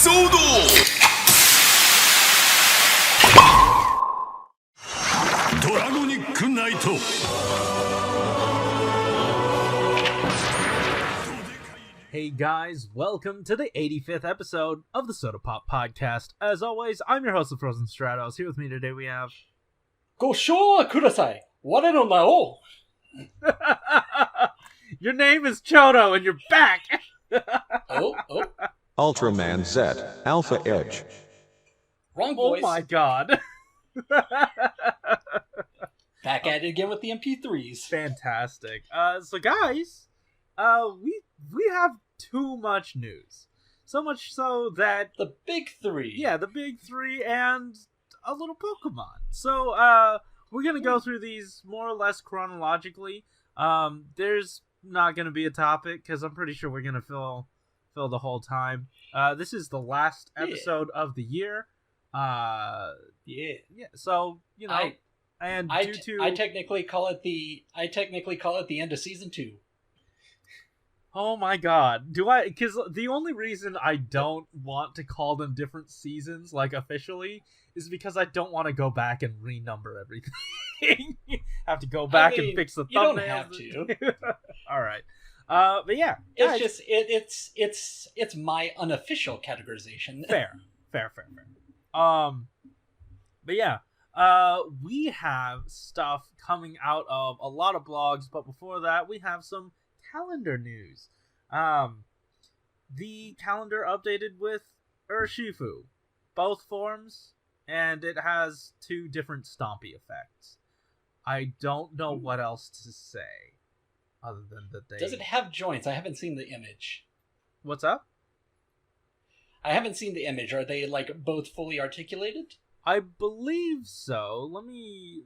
Dragonic Night. Hey guys, welcome to the 85th episode of the Soda Pop Podcast. As always, I'm your host of Frozen Stratos. Here with me today we have... Go show kudasai. Ware no nao. Your name is Chodo and you're back! Oh. Ultraman Z, Alpha Edge. Wrong voice. Oh my god. Back at it again with the MP3s. Fantastic. So guys, we have too much news. So much so that... The big three. Yeah, the big three and a little Pokemon. So, we're gonna go through these more or less chronologically. There's not gonna be a topic, because I'm pretty sure we're gonna fill the whole time. This is the last episode of the year. Yeah, so, you know... I technically call it the end of season 2. Oh my god. Because the only reason I don't want to call them different seasons, like officially, is because I don't want to go back and renumber everything. Have to go back and fix the thumbnails. You don't have to. Alright. But yeah. It's just, it's my unofficial categorization. Fair. But yeah. We have stuff coming out of a lot of blogs, but before that, we have some calendar news. The calendar updated with Urshifu, both forms, and it has 2 different stompy effects. I don't know what else to say, other than that they... Does it have joints? I haven't seen the image. What's up? I haven't seen the image. Are they, like, both fully articulated? I believe so. Let me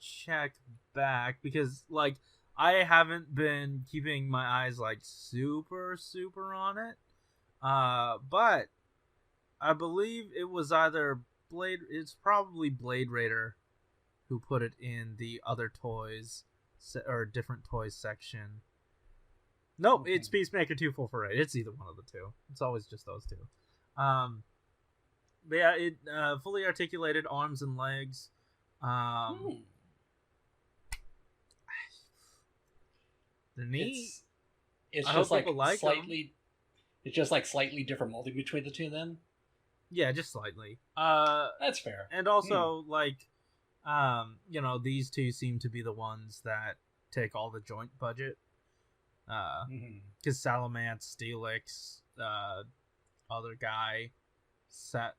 check back, because, like, I haven't been keeping my eyes, like, super on it. But I believe it was either it's probably Blade Raider who put it in the other toys, or different toys section. Nope, okay. It's Peacemaker 2448. It's either one of the two. It's always just those two. But yeah, it fully articulated arms and legs. They're neat. It's just like slightly. It's just like slightly different molding between the two. Then. Yeah, just slightly. That's fair. And also, like, you know, these two seem to be the ones that take all the joint budget. Because Salamence, Steelix, other guy, set.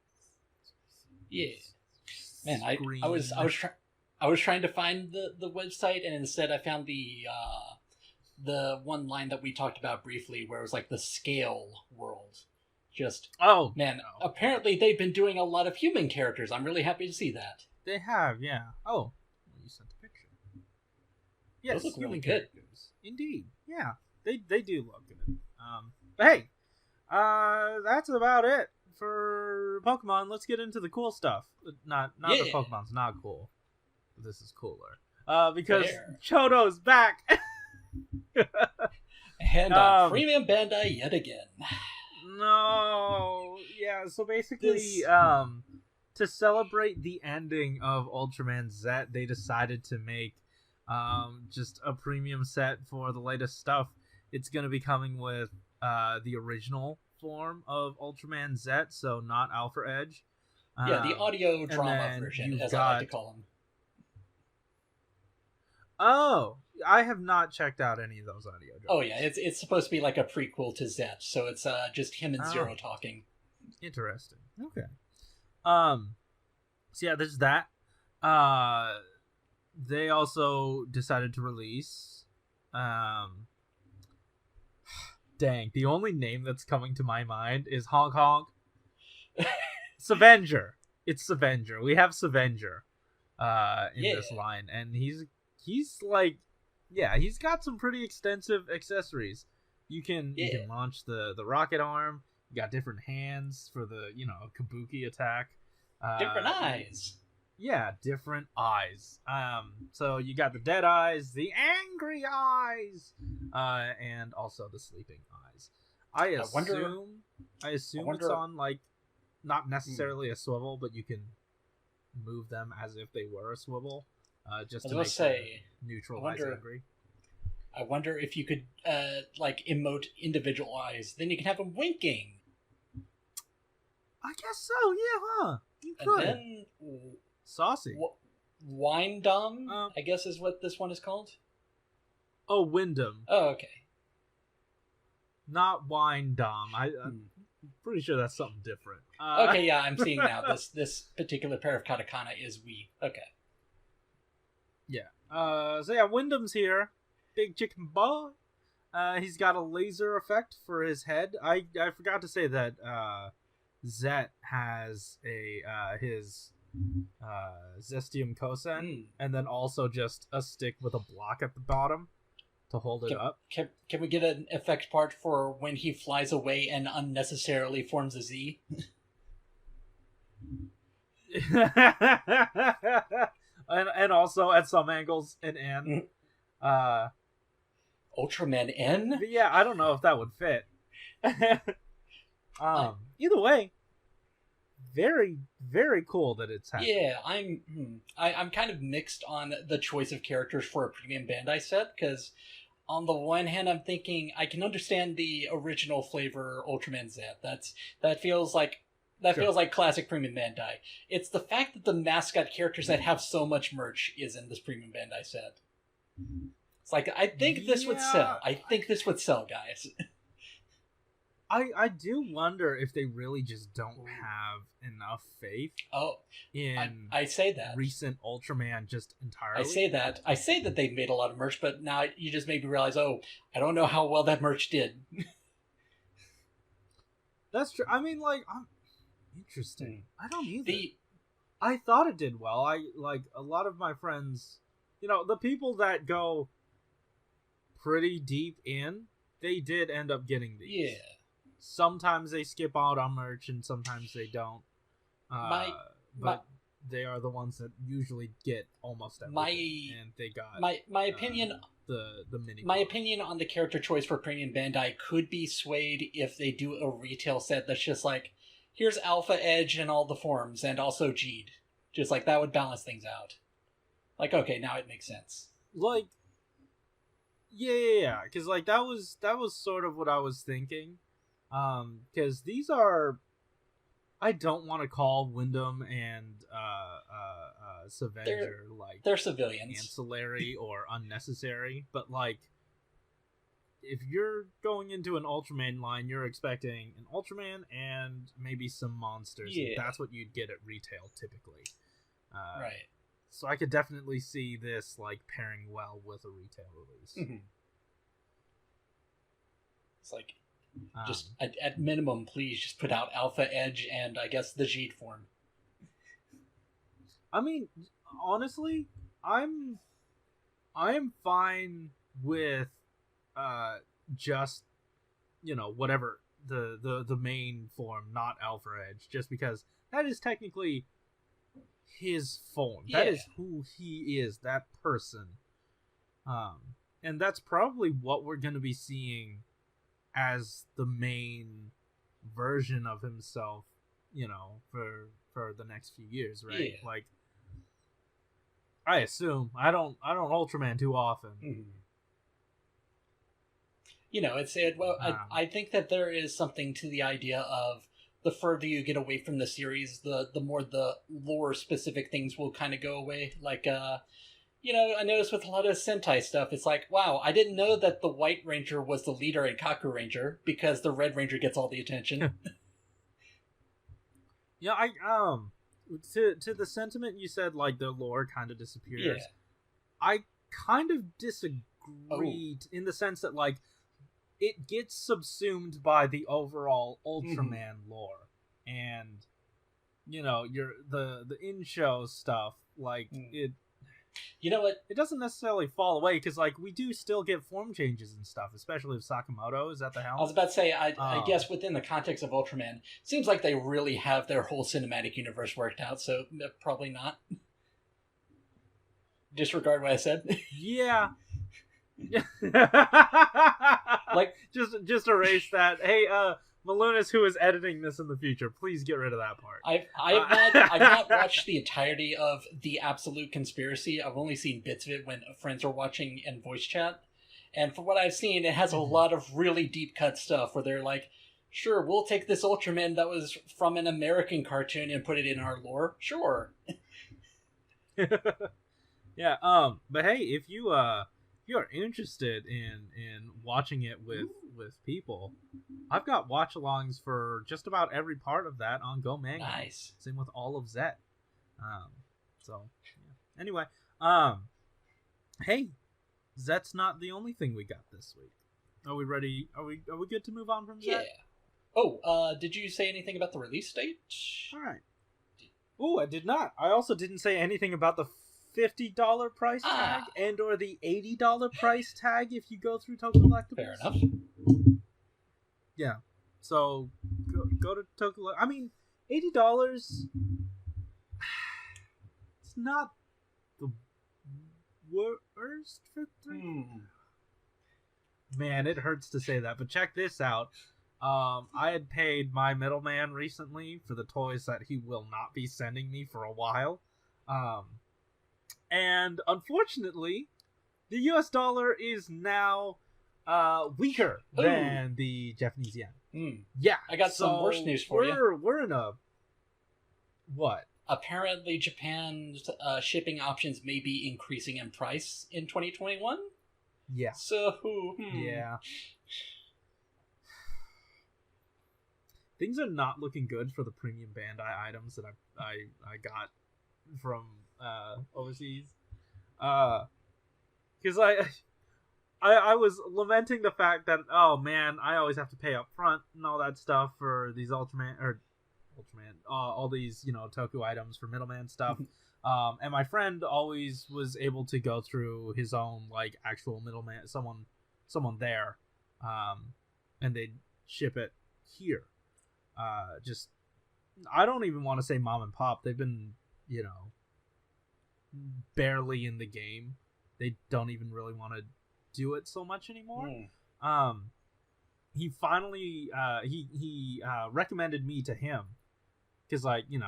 Yeah, man, I was trying to find the website, and instead I found the one line that we talked about briefly, where it was like the scale world. Apparently they've been doing a lot of human characters. I'm really happy to see that. They have, yeah. Oh, you sent a picture. Yes, those look human really characters. Good. Indeed, yeah, they do look good. But hey, that's about it for Pokemon. Let's get into the cool stuff. Not the Pokemon's not cool. This is cooler. Because Chodo's back. And on Premium Bandai yet again. No. Yeah, so basically, to celebrate the ending of Ultraman Z, they decided to make just a premium set for the latest stuff. It's going to be coming with the original form of Ultraman Z, so not Alpha Edge. Yeah, the audio drama version, as I like to call them. Oh, I have not checked out any of those audio dramas. Oh yeah, it's supposed to be like a prequel to Z, so it's just him and Zero talking. Interesting. Okay. So yeah, there's that. They also decided to release dang, the only name that's coming to my mind is Honk Honk. Savenger. It's Savenger. We have Savenger in this line, and he's like, yeah, he's got some pretty extensive accessories. You can launch the rocket arm. You got different hands for the, Kabuki attack. Different eyes. Yeah, different eyes. So you got the dead eyes, the angry eyes, and also the sleeping eyes. I assume it's on like not necessarily a swivel, but you can move them as if they were a swivel, just to make neutral eyes angry. I wonder if you could like emote individual eyes, then you can have them winking. I guess so, yeah, huh? You could. And then saucy. Wine Dom, I guess is what this one is called. Oh, Wyndham. Oh, okay. Not Wine Dom. I'm pretty sure that's something different. Okay, yeah, I'm seeing now. This particular pair of katakana is we. Okay. Yeah. So yeah, Wyndham's here. Big chicken boy. He's got a laser effect for his head. I forgot to say that Zet has his Zestium Kosen, and then also just a stick with a block at the bottom to hold it up. Can we get an effect part for when he flies away and unnecessarily forms a Z? and also at some angles an N. Ultraman N? But yeah, I don't know if that would fit. Either way, very, very cool that it's happening. Yeah, I'm kind of mixed on the choice of characters for a premium Bandai set, because on the one hand, I'm thinking I can understand the original flavor Ultraman Z. That feels like classic premium Bandai. It's the fact that the mascot characters that have so much merch is in this premium Bandai set. It's like, I think this would sell. I think this would sell, guys. I do wonder if they really just don't have enough faith in I say that. Recent Ultraman just entirely. I say that they've made a lot of merch, but now you just made me realize, I don't know how well that merch did. That's true. I mean, like, interesting. I don't either. I thought it did well. I like a lot of my friends, the people that go pretty deep in, they did end up getting these. Yeah. Sometimes they skip out on merch and sometimes they don't. But they are the ones that usually get almost everything. And they got my opinion. The mini. My opinion on the character choice for premium Bandai could be swayed if they do a retail set that's just like, here's Alpha Edge in all the forms and also Jeed. Just like that would balance things out. Like, okay, now it makes sense. Like, yeah, because like that was sort of what I was thinking. Because these are, I don't want to call Wyndham and Savenger like they're civilians, ancillary or unnecessary, but like if you're going into an Ultraman line, you're expecting an Ultraman and maybe some monsters. Yeah. That's what you'd get at retail typically. Right. So I could definitely see this like pairing well with a retail release. Mm-hmm. It's like, just at minimum, please just put out Alpha Edge and I guess the Jeed form. I mean, honestly, I'm fine with just whatever the main form, not Alpha Edge, just because that is technically his form. Yeah. That is who he is, that person. And that's probably what we're going to be seeing as the main version of himself, for the next few years, right? Yeah. Like, I assume I don't Ultraman too often. Mm-hmm. I think that there is something to the idea of the further you get away from the series, the more the lore specific things will kind of go away. Like, I noticed with a lot of Sentai stuff, it's like, wow, I didn't know that the White Ranger was the leader in Kaku Ranger because the Red Ranger gets all the attention. Yeah, to the sentiment you said, like the lore kind of disappears. Yeah. I kind of disagree in the sense that like it gets subsumed by the overall Ultraman lore, and the in-show stuff, like it. You know what? It doesn't necessarily fall away because, like, we do still get form changes and stuff, especially if Sakamoto is at the helm. I was about to say, I guess within the context of Ultraman, seems like they really have their whole cinematic universe worked out, so probably not. Disregard what I said. Yeah. like, just erase that. Hey, Malunis, who is editing this in the future, please get rid of that part. I've not watched the entirety of The Absolute Conspiracy. I've only seen bits of it when friends are watching in voice chat. And from what I've seen, it has a lot of really deep cut stuff where they're like, sure, we'll take this Ultraman that was from an American cartoon and put it in our lore. Sure. Yeah, but hey, if you are interested in watching it with people, I've got watch-alongs for just about every part of that on Go Manga. Nice. Same with all of Zet. So yeah. Anyway, hey, Zet's not the only thing we got this week. Are we ready? Are we good to move on from Zet? Yeah. Oh, did you say anything about the release date? All right. Oh, I did not. I also didn't say anything about the $50 price tag and or the $80 price tag if you go through Token Collectibles. Fair enough. Yeah. So go to Token. I mean, $80. It's not the worst for 3. Man, it hurts to say that, but check this out. I had paid my middleman recently for the toys that he will not be sending me for a while. And unfortunately, the US dollar is now weaker than the Japanese yen. Yeah. I got some worse news for you. We're in a... What? Apparently, Japan's shipping options may be increasing in price in 2021. Yeah. So, yeah. Things are not looking good for the premium Bandai items that I got from overseas. Because I was lamenting the fact that, oh man, I always have to pay up front and all that stuff for these Ultraman, all these, Toku items for middleman stuff. And my friend always was able to go through his own, like, actual middleman, someone there, and they'd ship it here. I don't even want to say mom and pop. They've been, barely in the game. They don't even really want to do it so much anymore. He finally, he recommended me to him. Because, like, you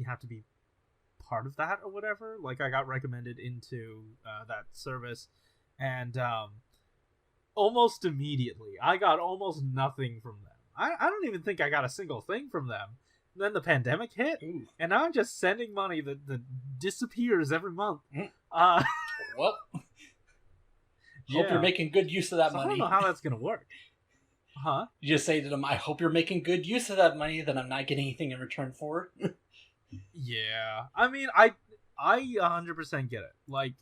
have to be part of that or whatever. Like, I got recommended into that service. And almost immediately, I got almost nothing from them. I don't even think I got a single thing from them. And then the pandemic hit, and now I'm just sending money that disappears every month. Well, hope you're making good use of that money. I don't know how that's going to work. Huh? You just say to them, I hope you're making good use of that money that I'm not getting anything in return for. Yeah. I mean, I 100% get it. Like,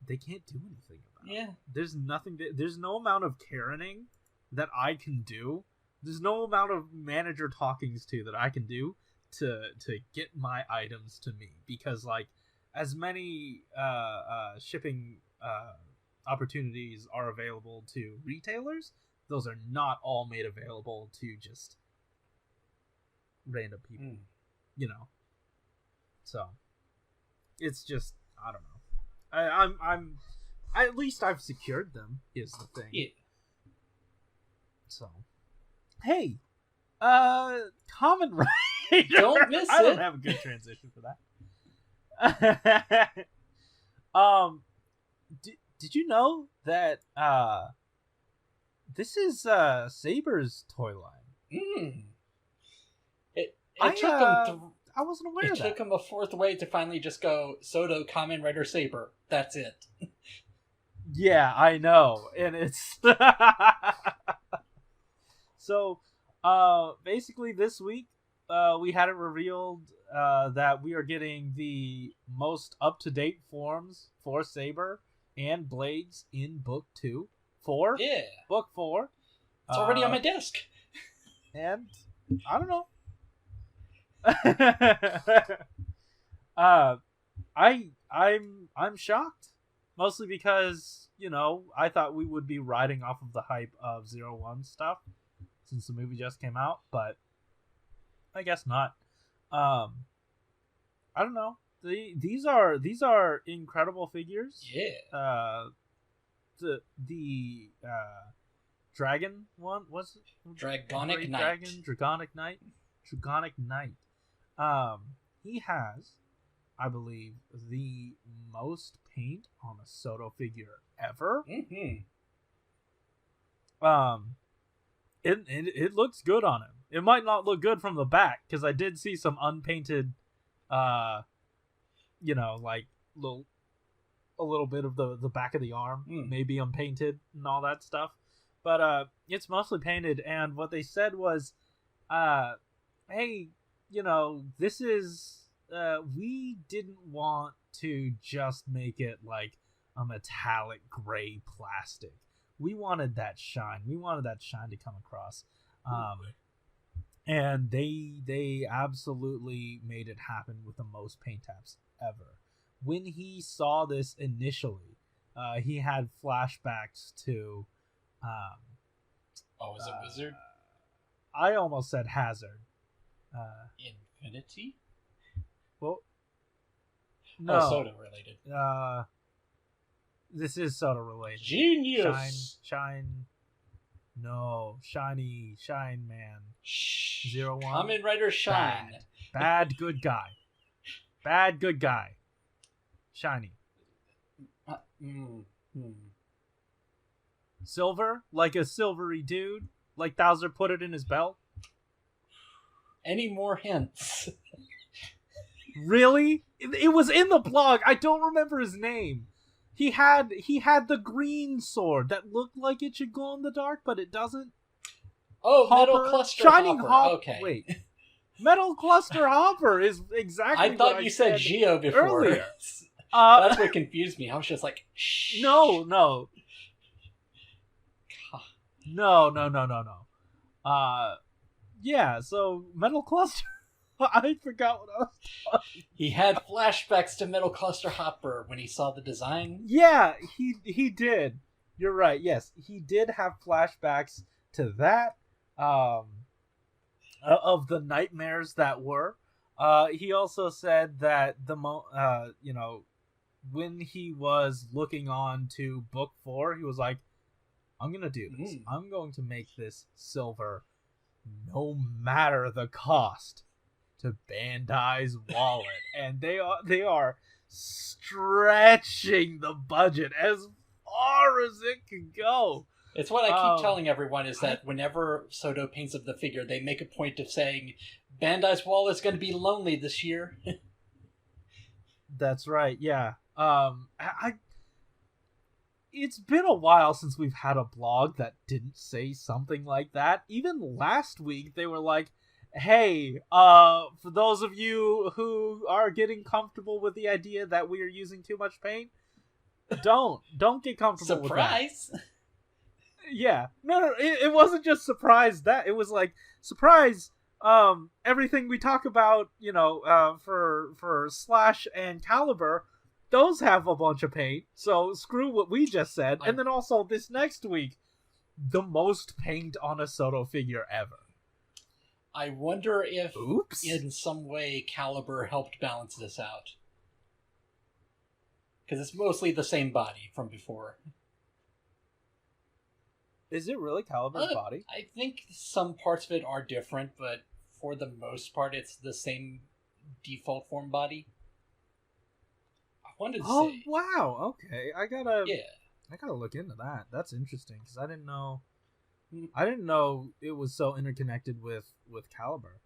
they can't do anything about it. Yeah. There's no amount of Karening that I can do. There's no amount of manager talkings to that I can do to get my items to me. Because, like, as many shipping opportunities are available to retailers, those are not all made available to just random people. So it's just, I don't know. I'm at least I've secured them is the thing. Yeah. So hey, Common Rider. Don't miss it. I don't have a good transition for that. Did you know that this is Saber's toy line? I wasn't aware of that. It took him a fourth way to finally just go SHODO Kamen Rider Saber. That's it. Yeah, I know. And it's so basically this week we had it revealed that we are getting the most up-to-date forms for Saber and Blades in book 4. Yeah. Book 4. It's already on my desk. And I don't know. I'm shocked, mostly because I thought we would be riding off of the hype of 01 stuff since the movie just came out, but I guess not. I don't know. These are incredible figures. Yeah. Dragon one? What's it? Dragonic Knight. Dragon, Dragonic Knight? Dragonic Knight. He has, I believe, the most paint on a SHODO figure ever. Mm-hmm. It looks good on him. It might not look good from the back, because I did see some unpainted, like, a little bit of the back of the arm, maybe unpainted and all that stuff. But it's mostly painted, and what they said was, hey, this is, we didn't want to just make it like a metallic gray plastic. We wanted that shine. We wanted that shine to come across. And they absolutely made it happen with the most paint apps ever. When he saw this initially, he had flashbacks to... was it Wizard? I almost said Hazard. Infinity? Well, no. SHODO related. This is SHODO related. Genius! Shine. No. Shine Man. 01. Kamen Rider Shine. Bad good guy. Bad good guy. Shiny. Silver? Like a silvery dude? Like Bowser put it in his belt? Any more hints? Really? It was in the blog. I don't remember his name. He had the green sword that looked like it should glow in the dark, but it doesn't. Oh, Hopper, Metal Cluster Shining Hopper. Okay. Wait. Metal Cluster Hopper is exactly I thought what you said Geo before. Earlier. That's what confused me. I was just like, shh. No. Yeah, so Metal Cluster... I forgot what I was talking. He had flashbacks to Metal Cluster Hopper when he saw the design. Yeah, he did. You're right. Yes, he did have flashbacks to that. Of the nightmares that were. He also said that when he was looking on to book 4, he was like, I'm gonna do this. I'm going to make this silver, no matter the cost, to Bandai's wallet. And they are stretching the budget as far as it can go. It's what I keep telling everyone, is that whenever SHODO paints up the figure, they make a point of saying, Bandai's wallet's going to be lonely this year. That's right, yeah. It's been a while since we've had a blog that didn't say something like that. Even last week, they were like, hey, for those of you who are getting comfortable with the idea that we are using too much paint, don't get comfortable with that. Surprise! Yeah. No, it wasn't just surprise that. It was like, surprise, everything we talk about, for Slash and Caliber, those have a bunch of paint, so screw what we just said. And then also, this next week, the most paint on a SHODO figure ever. I wonder if, in some way, Caliber helped balance this out. Because it's mostly the same body from before. Is it really Caliber's body? I think some parts of it are different, but for the most part, it's the same default form body. I wanted to say. Oh wow! Okay, I gotta look into that. That's interesting because I didn't know it was so interconnected with Caliber.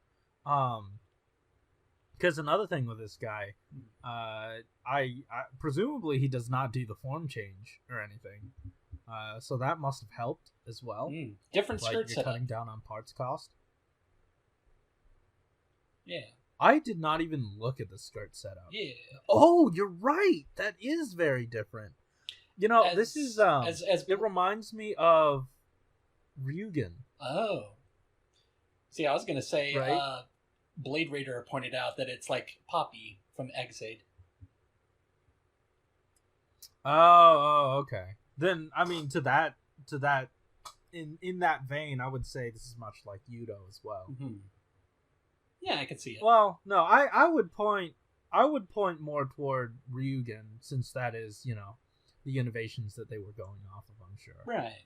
Because another thing with this guy, I presumably he does not do the form change or anything. So that must have helped as well. Different skirt you're setup. Cutting down on parts cost. Yeah. I did not even look at the skirt setup. Yeah. Oh, you're right. That is very different. This is it reminds me of Ryugen. Oh. See, I was gonna say, right? Blade Raider pointed out that it's like Poppy from Exade. Oh, okay. Then I mean, to that, in that vein, I would say this is much like Yudo as well. Mm-hmm. Yeah, I can see it. Well, no, I would point more toward Ryugen, since that is the innovations that they were going off of. I'm sure. Right.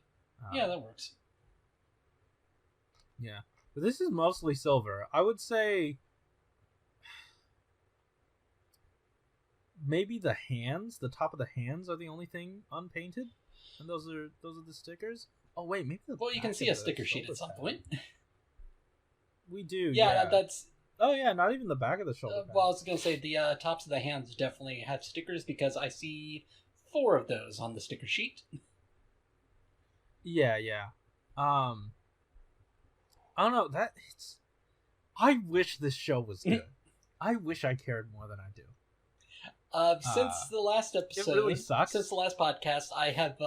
Yeah, that works. Yeah. But this is mostly silver. I would say maybe the hands, the top of the hands are the only thing unpainted. And those are the stickers. Oh wait, maybe the Well, you can see a sticker sheet at some point. We do. Yeah, that's... Oh yeah, not even the back of the shoulder pad. well, I was going to say, the tops of the hands definitely have stickers, because I see 4 of those on the sticker sheet. Yeah. I don't know, I wish this show was good. I wish I cared more than I do. Since the last episode, it really sucks. Since the last podcast, I have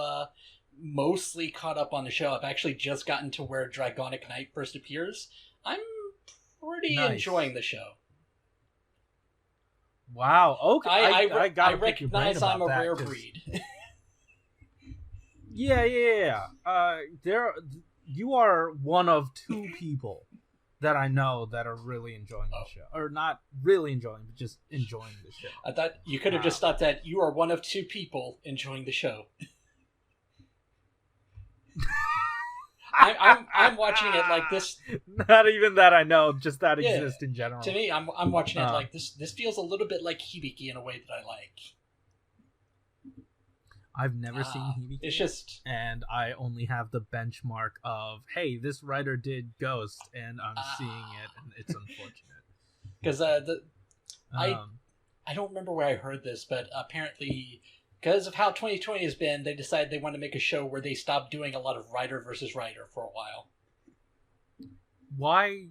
mostly caught up on the show. I've actually just gotten to where Dragonic Knight first appears. I'm pretty enjoying the show. Wow. Okay. I recognize I'm a rare breed. Yeah. You are one of 2 people that I know that are really enjoying the show. Or not really enjoying, but just enjoying the show. I thought you could have just stopped at, you are one of 2 people enjoying the show. I'm watching it like this. Not even that I know, just that exists in general. To me, I'm watching it like this. This feels a little bit like Hibiki in a way that I like. I've never seen Hibiki. It's just... And I only have the benchmark of, hey, this writer did Ghost, and I'm seeing it, and it's unfortunate. Because I don't remember where I heard this, but apparently, because of how 2020 has been, they decided they want to make a show where they stop doing a lot of writer versus writer for a while. Why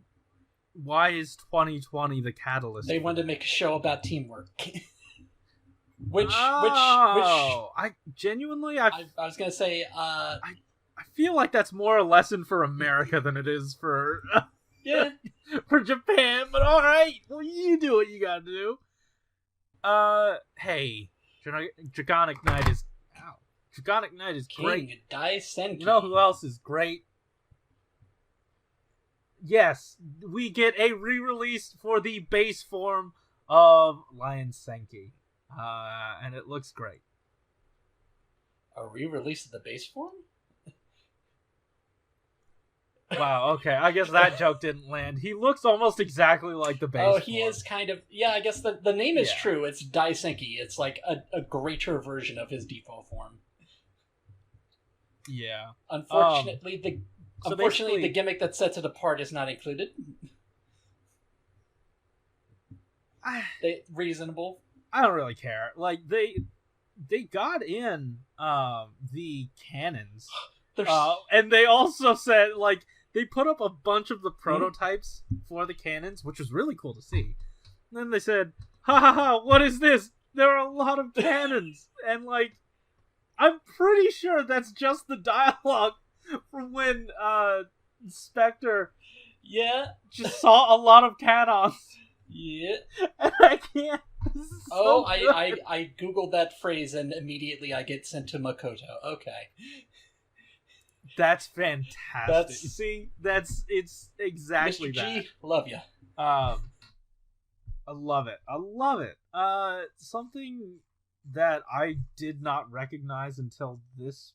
is 2020 the catalyst? They wanted to make a show about teamwork. I genuinely, I was gonna say, I feel like that's more a lesson for America than it is for for Japan. But all right, well, you do what you gotta do. Hey, Dragonic Knight is great. King DaiSenki. You know who else is great? Yes, we get a re-release for the base form of Lion Senki. And it looks great. A re-release of the base form? Wow, okay. I guess that joke didn't land. He looks almost exactly like the base form. Oh, he is kind of... Yeah, I guess the name is true. It's DaiSenki. It's like a greater version of his default form. Yeah. Unfortunately, the gimmick that sets it apart is not included. Reasonable. I don't really care. Like, they got in the canons. And they also said, like, they put up a bunch of the prototypes for the canons, which was really cool to see. And then they said, ha, what is this? There are a lot of cannons. And, like, I'm pretty sure that's just the dialogue from when Spectre just saw a lot of canons. Yeah. And I can't. I googled that phrase and immediately I get sent to Makoto. Okay. That's fantastic. See, it's exactly Mr. G, that. Love you. I love it. Something that I did not recognize until this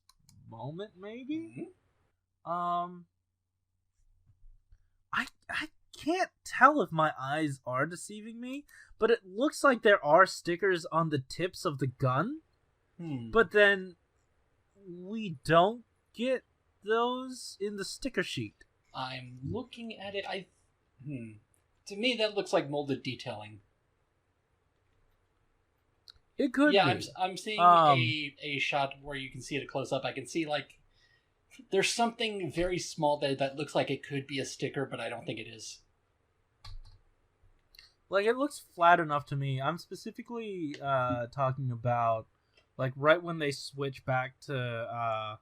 moment, maybe. I can't tell if my eyes are deceiving me, but it looks like there are stickers on the tips of the gun. But then we don't get those in the sticker sheet. I'm looking at it. To me, that looks like molded detailing. It could be. I'm seeing a shot where you can see it a close up. I can see, like, there's something very small there that looks like it could be a sticker, but I don't think it is. Like, it looks flat enough to me. I'm specifically talking about, like, right when they switch back to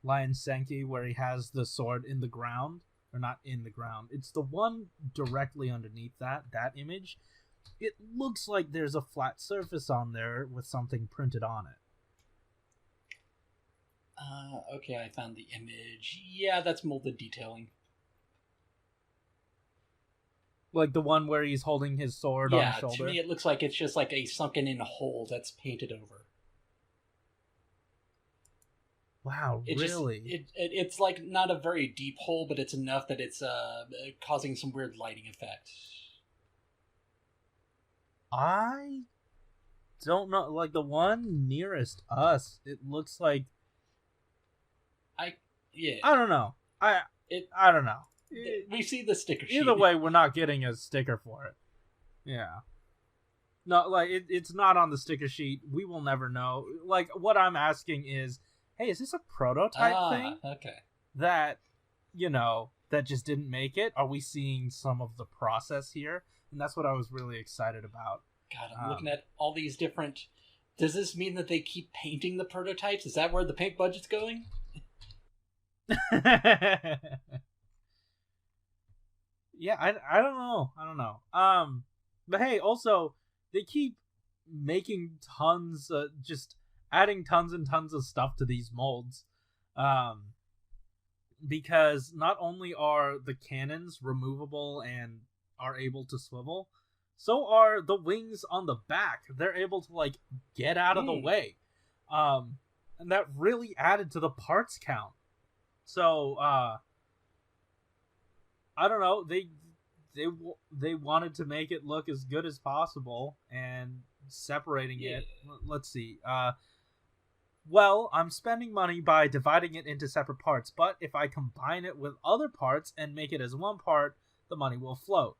Lion Senki, where he has the sword in the ground. Or not in the ground. It's the one directly underneath that image. It looks like there's a flat surface on there with something printed on it. Okay, I found the image. Yeah, that's molded detailing. Like the one where he's holding his sword on his shoulder? Yeah, to me it looks like it's just like a sunken-in hole that's painted over. Wow, really? It's like not a very deep hole, but it's enough that it's causing some weird lighting effect. I don't know. Like the one nearest us, it looks like I don't know. I don't know. We see the sticker sheet. Either way, we're not getting a sticker for it. Yeah. No, like it's not on the sticker sheet. We will never know. Like what I'm asking is, hey, is this a prototype thing? Okay. That, that just didn't make it? Are we seeing some of the process here? And that's what I was really excited about. God, I'm looking at all these different... Does this mean that they keep painting the prototypes? Is that where the paint budget's going? Yeah, I don't know. But hey, also, they keep making tons, just adding tons and tons of stuff to these molds. Because not only are the cannons removable and are able to swivel, so are the wings on the back. They're able to, like, get out of the way. And that really added to the parts count. So, I don't know. They wanted to make it look as good as possible, and separating it. Let's see. Well, I'm spending money by dividing it into separate parts, but if I combine it with other parts and make it as one part, the money will float.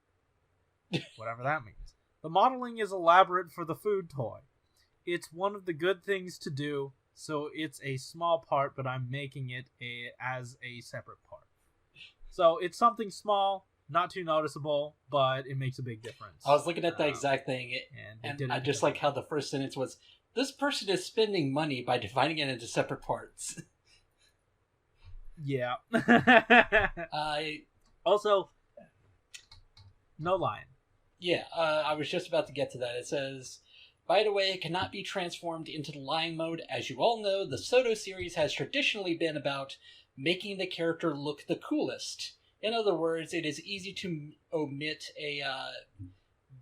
Whatever that means. The modeling is elaborate for the food toy. It's one of the good things to do, so it's a small part, but I'm making it as a separate part. So it's something small, not too noticeable, but it makes a big difference. I was looking at that exact thing, and I just like how the first sentence was, this person is spending money by dividing it into separate parts. Yeah. Also, no line. Yeah, I was just about to get to that. It says, by the way, it cannot be transformed into the lion mode. As you all know, the SHODO series has traditionally been about making the character look the coolest. In other words, it is easy to omit a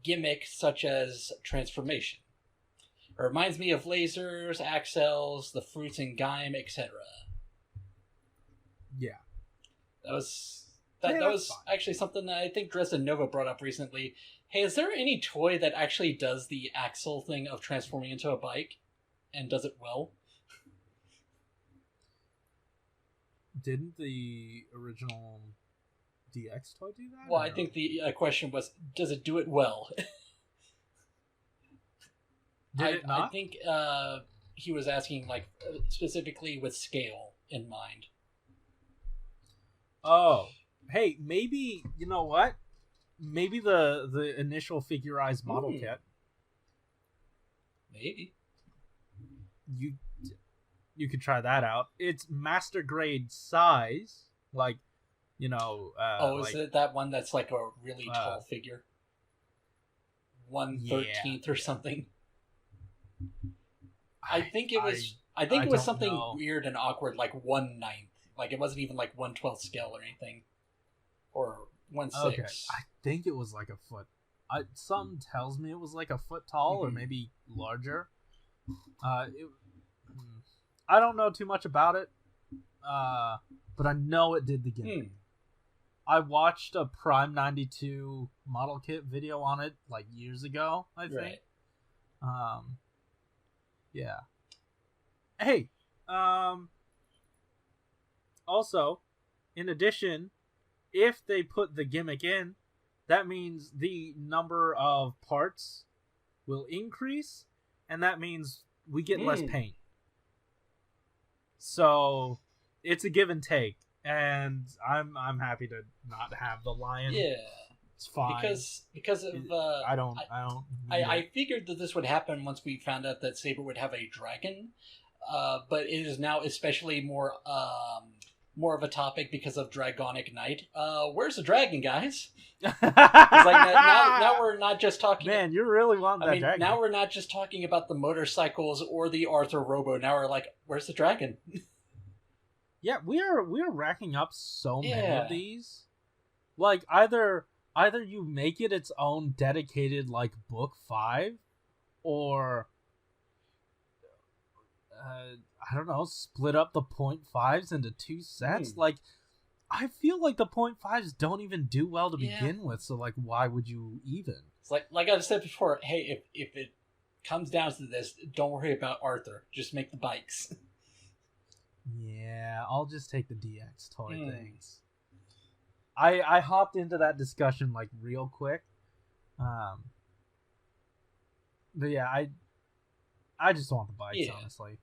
gimmick such as transformation. It reminds me of lasers, axels, the fruits and Gaim, etc. Yeah. That was actually something that I think Dresden Nova brought up recently. Hey, is there any toy that actually does the axle thing of transforming into a bike and does it well? Didn't the original DX toy do that? Well, I think the question was, does it do it well? Did it not? I think he was asking, like, specifically with scale in mind. Oh. Hey, maybe, you know what? Maybe the initial figurized model kit. Maybe. You could try that out. It's master grade size, like, is it that one that's like a really tall figure? 1/13 or something. I think it was something weird and awkward, like 1/9. Like it wasn't even like 1/12 scale or anything. Or 1/6. Okay. I think it was like a foot. Something tells me it was like a foot tall, or maybe larger. I don't know too much about it, but I know it did the gimmick. I watched a Prime 92 model kit video on it like years ago, I think. Right. Yeah. Hey, also, in addition, if they put the gimmick in, that means the number of parts will increase, and that means we get less paint. So it's a give and take, and I'm happy to not have the lion. Yeah, it's fine because of I figured that this would happen once we found out that Saber would have a dragon, but it is now especially more of a topic because of Dragonic Night. Where's the dragon, guys? It's like now we're not just talking. Man, you really want that dragon. Now we're not just talking about the motorcycles or the Arthur Robo. Now we're like, where's the dragon? Yeah, we are racking up so many of these. Like either you make it its own dedicated like book 5, or I don't know, split up the 0.5s into 2 sets. Like, I feel like the 0.5s don't even do well to begin with, so like, why would you even? It's like I've said before, hey, if it comes down to this, don't worry about Arthur. Just make the bikes. Yeah, I'll just take the DX toy things. I hopped into that discussion like real quick. But yeah, I just want the bikes, honestly.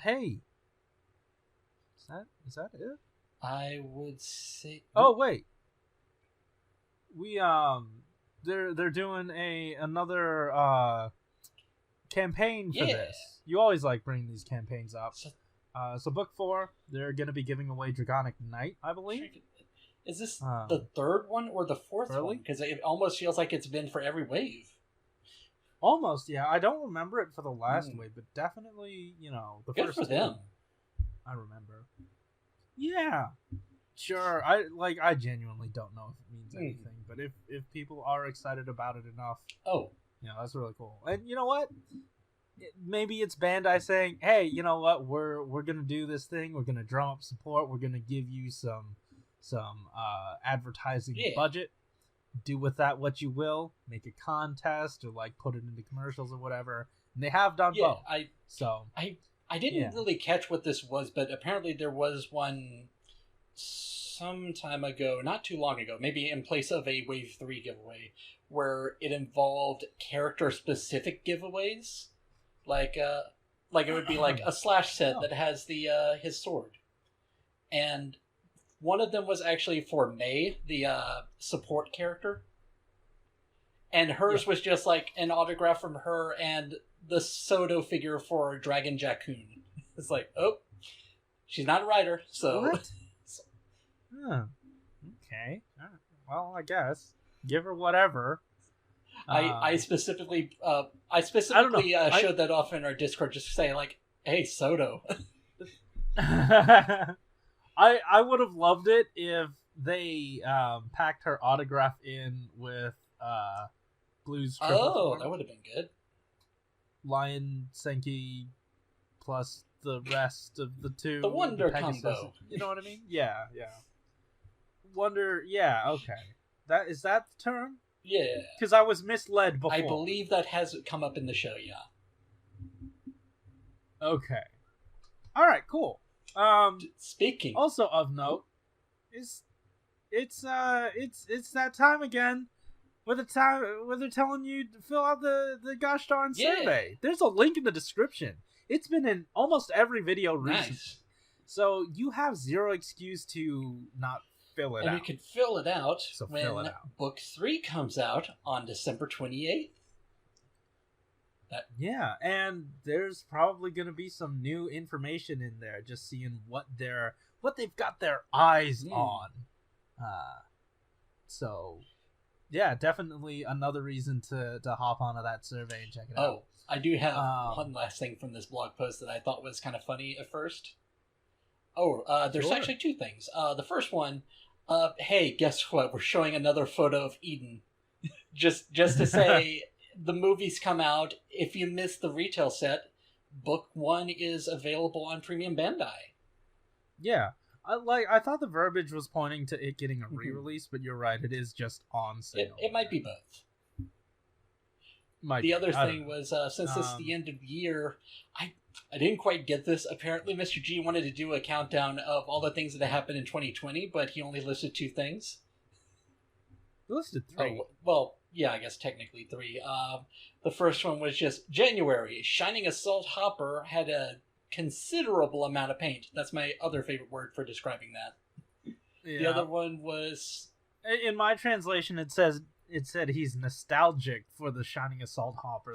Hey. Is that it? I would say Oh wait. We they're doing another campaign for this. You always like bringing these campaigns up. So book 4, they're going to be giving away Dragonic Knight, I believe. Is this the third one or the fourth one? Because it almost feels like it's been for every wave. Almost, yeah. I don't remember it for the last wave, but definitely, the Good first for them. I remember. Yeah, sure. I genuinely don't know if it means anything, but if people are excited about it enough, that's really cool. And you know what? Maybe it's Bandai saying, "Hey, you know what? We're gonna do this thing. We're gonna drum up support. We're gonna give you some advertising budget. Do with that what you will. Make a contest or like put it into commercials or whatever." And they have done both. I didn't really catch what this was, but apparently there was one some time ago, not too long ago, maybe in place of a Wave 3 giveaway, where it involved character-specific giveaways. Like it would be like a Slash set that has the his sword. And one of them was actually for May, the support character. And hers was just like an autograph from her and the Shodo figure for Dragon Jaccoon. It's like, oh, she's not a writer, so... What? Okay. Well, I guess. Give her whatever. I specifically showed that off in our Discord just to say, like, hey, Shodo. I would have loved it if they packed her autograph in with Blue's triple form. That would have been good. Lion, Senki, plus the rest of the two. The Wonder combo. You know what I mean? Yeah. Wonder, okay. Is that the term? Yeah. Because I was misled before. I believe that has come up in the show, yeah. Okay. Alright, cool. Speaking. Also of note, it's that time again where they're telling you to fill out the gosh darn survey. There's a link in the description. It's been in almost every video recently. Nice. So you have zero excuse to not fill it out. And you can fill it out when Book 3 comes out on December 28th. Yeah, and there's probably going to be some new information in there, just seeing what they've got their eyes on. So, yeah, definitely another reason to hop onto that survey and check it out. I do have one last thing from this blog post that I thought was kind of funny at first. There's actually two things. The first one, hey, guess what? We're showing another photo of Eden. just to say, the movies come out. If you missed the retail set, Book 1 is available on Premium Bandai. Yeah. I thought the verbiage was pointing to it getting a re-release, but you're right, it is just on sale. It might be both. The other thing was, since this is the end of the year, I didn't quite get this. Apparently, Mr. G wanted to do a countdown of all the things that happened in 2020, but he only listed 2 things. He listed 3. Well, yeah, I guess technically 3. The first one was just January. Shining Assault Hopper had a considerable amount of paint. That's my other favorite word for describing that. Yeah. The other one was... In my translation, it said he's nostalgic for the Shining Assault Hopper.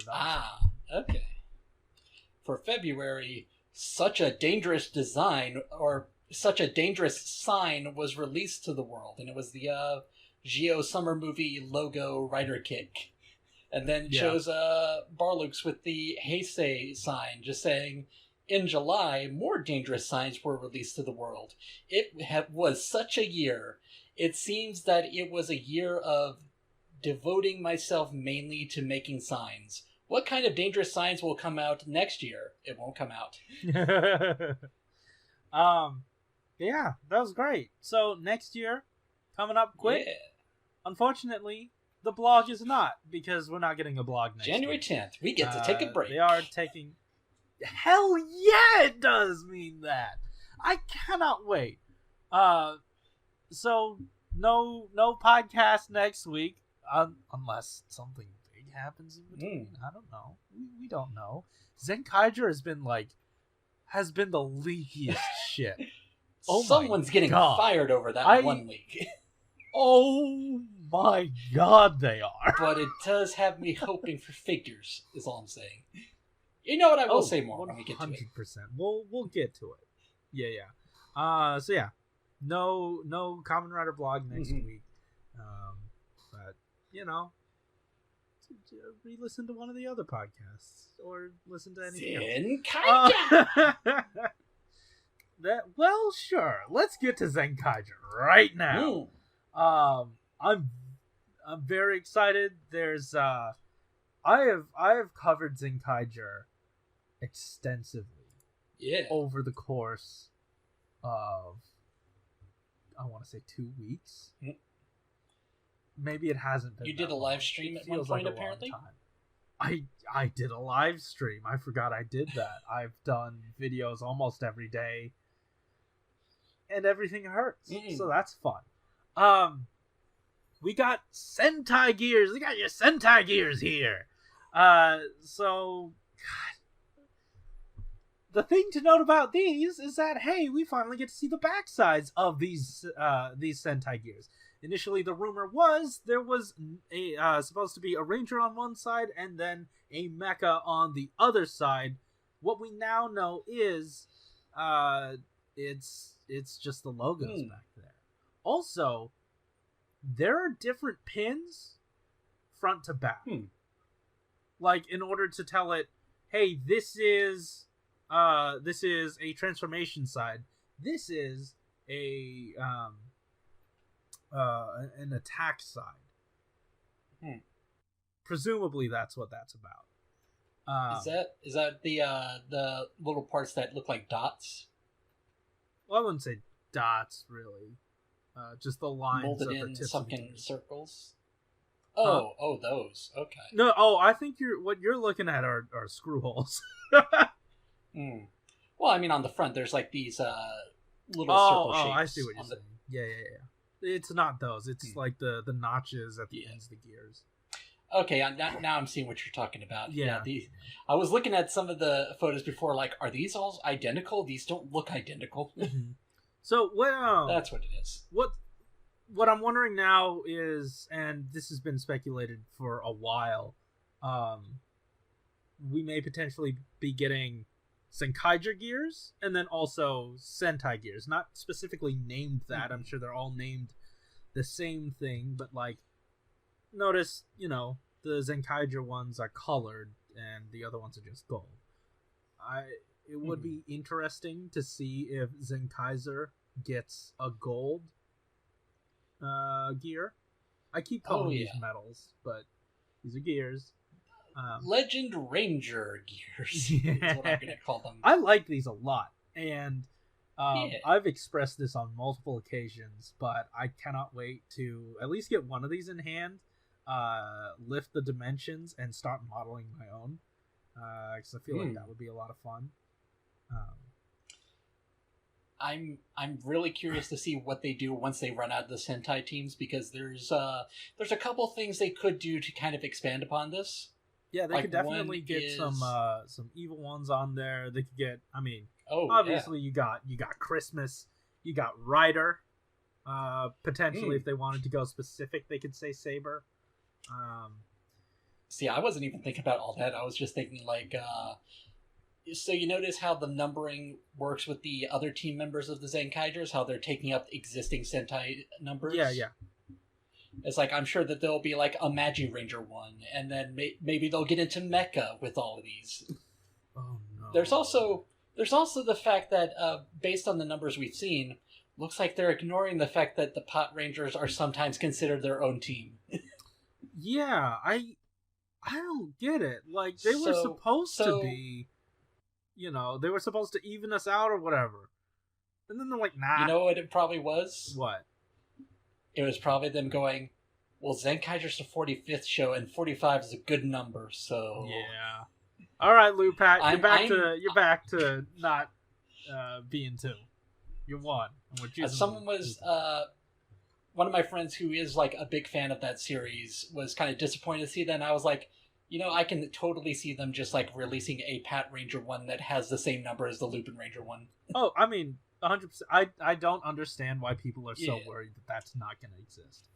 Okay. For February, such a dangerous design, or such a dangerous sign was released to the world, and it was the Geo Summer Movie logo rider kick. And then it shows Barlux with the Heisei sign, just saying, in July, more dangerous signs were released to the world. It was such a year. It seems that it was a year of devoting myself mainly to making signs. What kind of dangerous signs will come out next year? It won't come out. Yeah, that was great. So next year, coming up quick. Yeah. Unfortunately, the blog is not, because we're not getting a blog next January week. 10th. We get to take a break. They are taking... Hell yeah, it does mean that. I cannot wait. So no podcast next week, unless something big happens in between. I don't know. We don't know. Zenkaiger has been the leakiest shit. Oh, someone's getting fired over that one leak. Oh my god, they are. But it does have me hoping for figures, is all I'm saying. You know what? I will say more 100%. When we get to it. 100%. We'll get to it. Yeah. So yeah, no Kamen Rider blog next week. But re-listen to one of the other podcasts or listen to anything Zenkaiger. Well, sure. Let's get to Zenkaiger right now. I'm very excited. There's I have covered Zenkaiger extensively. Yeah. Over the course of, I want to say 2 weeks. Maybe it hasn't been. You did a live stream at one point, apparently? I did a live stream. I forgot I did that. I've done videos almost every day. And everything hurts. So that's fun. We got Sentai gears. We got your Sentai gears here. So, God. The thing to note about these is that, hey, we finally get to see the backsides of these Sentai gears. Initially, the rumor was there was supposed to be a Ranger on one side and then a Mecha on the other side. What we now know is it's just the logos back there. Also, there are different pins front to back. Like, in order to tell it, hey, this is a transformation side. This is an attack side. Presumably that's what that's about. Is that the little parts that look like dots? Well, I wouldn't say dots, really. Just the lines molded of in the tips sunken circles. Oh, those. Okay. No, I think what you're looking at are screw holes. Well, I mean, on the front, there's like these little circle shapes. Oh, I see what you're saying. Yeah. It's not those. It's like the notches at the ends of the gears. Okay, now I'm seeing what you're talking about. Yeah. I was looking at some of the photos before, like, are these all identical? These don't look identical. So, that's what it is. What I'm wondering now is, and this has been speculated for a while, we may potentially be getting Zenkaiger gears, and then also Sentai gears. Not specifically named that. I'm sure they're all named the same thing, but like, notice, the Zenkaiger ones are colored, and the other ones are just gold. It would be interesting to see if Zenkaiger gets a gold gear. I keep calling these metals, but these are gears. Legend Ranger gears is what I'm going to call them. I like these a lot, and I've expressed this on multiple occasions, but I cannot wait to at least get one of these in hand, lift the dimensions, and start modeling my own, because I feel like that would be a lot of fun. I'm really curious to see what they do once they run out of the Sentai teams, because there's a couple things they could do to kind of expand upon this. Yeah, they could definitely get some evil ones on there. They could get, obviously you got Christmas, you got Ryder. Potentially, if they wanted to go specific, they could say Saber. See, I wasn't even thinking about all that. I was just thinking like, so you notice how the numbering works with the other team members of the Zenkaigers, how they're taking up existing Sentai numbers? Yeah. It's like, I'm sure that there'll be like a Magi Ranger one, and then maybe they'll get into Mecha with all of these. Oh no. There's also the fact that, based on the numbers we've seen, looks like they're ignoring the fact that the Pot Rangers are sometimes considered their own team. Yeah, I don't get it. Like, they were supposed to be, they were supposed to even us out or whatever. And then they're like, nah. You know what it probably was? What? It was probably them going, well, Zenkaiger's the 45th show, and 45 is a good number, so... Yeah. All right, Lupat, you're back to not being 2. You're 1. Someone was... one of my friends who is like a big fan of that series was kind of disappointed to see that, and I was like, I can totally see them just like releasing a Pat Ranger one that has the same number as the Lupin Ranger one. Oh, I mean, 100%. I don't understand why people are so worried that that's not going to exist.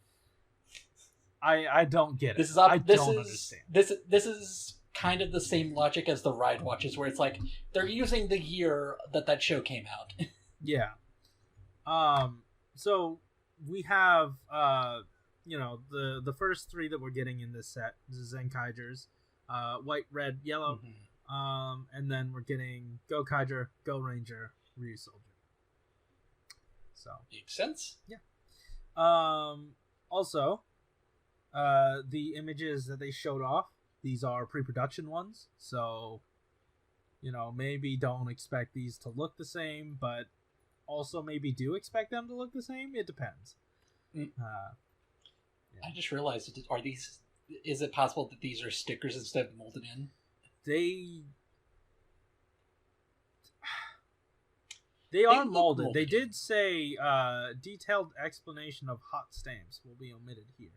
I don't get it. I don't understand. This is kind of the same logic as the Ride Watches, where it's like they're using the year that show came out. Yeah. So we have the first 3 that we're getting in this set. This is Zenkaigers, white, red, yellow, and then we're getting Gokaiger, Go Ranger, Ryu Soldier. So makes sense. Yeah. Also, the images that they showed off, these are pre-production ones, so maybe don't expect these to look the same, but also maybe do expect them to look the same. It depends. Yeah. I just realized, is it possible that these are stickers instead of molded in? They are molded. They did say detailed explanation of hot stamps will be omitted here.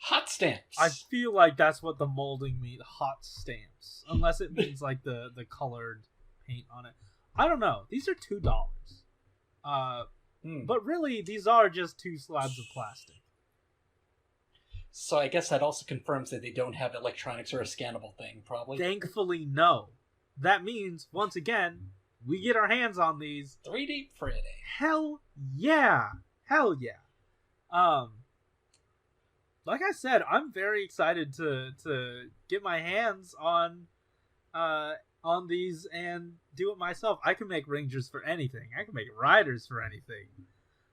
Hot stamps. I feel like that's what the molding means. Hot stamps, unless it means like the colored paint on it. I don't know. These are $2. But really, these are just 2 slabs of plastic. So I guess that also confirms that they don't have electronics or a scannable thing, probably. Thankfully, no. That means, once again, we get our hands on these. 3D printing. Hell yeah. Hell yeah. Like I said, I'm very excited to get my hands on these and do it myself. I can make Rangers for anything. I can make Riders for anything.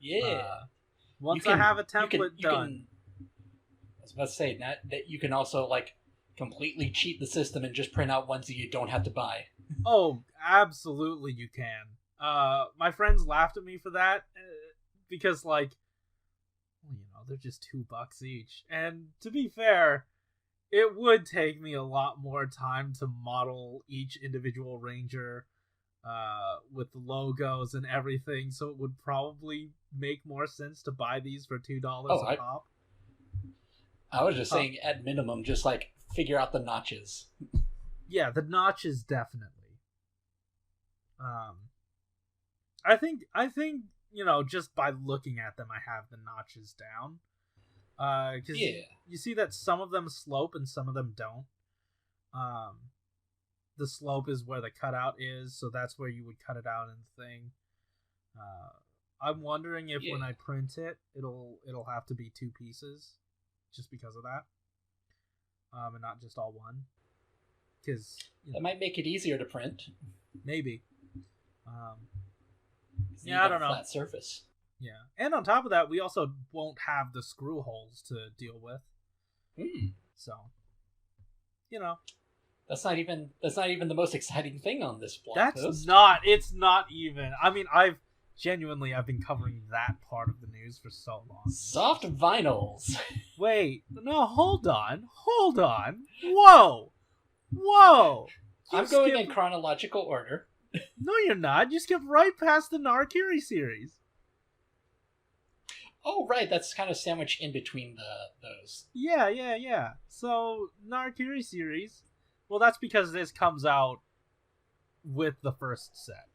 Yeah. Once I have a template done. I was about to say that you can also like completely cheat the system and just print out ones that you don't have to buy. Oh, absolutely you can. My friends laughed at me for that because like, they're just $2 each. And to be fair, it would take me a lot more time to model each individual Ranger with the logos and everything, so it would probably make more sense to buy these for $2 a pop. I was just saying, at minimum, just like figure out the notches. Yeah, the notches definitely. I think just by looking at them, I have the notches down. Because you see that some of them slope and some of them don't. The slope is where the cutout is, so that's where you would cut it out in the thing. I'm wondering if when I print it, it'll have to be 2 pieces, just because of that, and not just all one. Because that might make it easier to print. Maybe. I don't know. Flat surface. Yeah, and on top of that, we also won't have the screw holes to deal with. So, that's not even the most exciting thing on this blog post. It's not even. I mean, I've been covering that part of the news for so long. Soft vinyls. Wait, no, hold on. Whoa. I'm going in chronological order. No, you're not. You skipped right past the Narakiri series. Oh, right. That's kind of sandwiched in between those. Yeah. So, Narakiri series, well, that's because this comes out with the first set.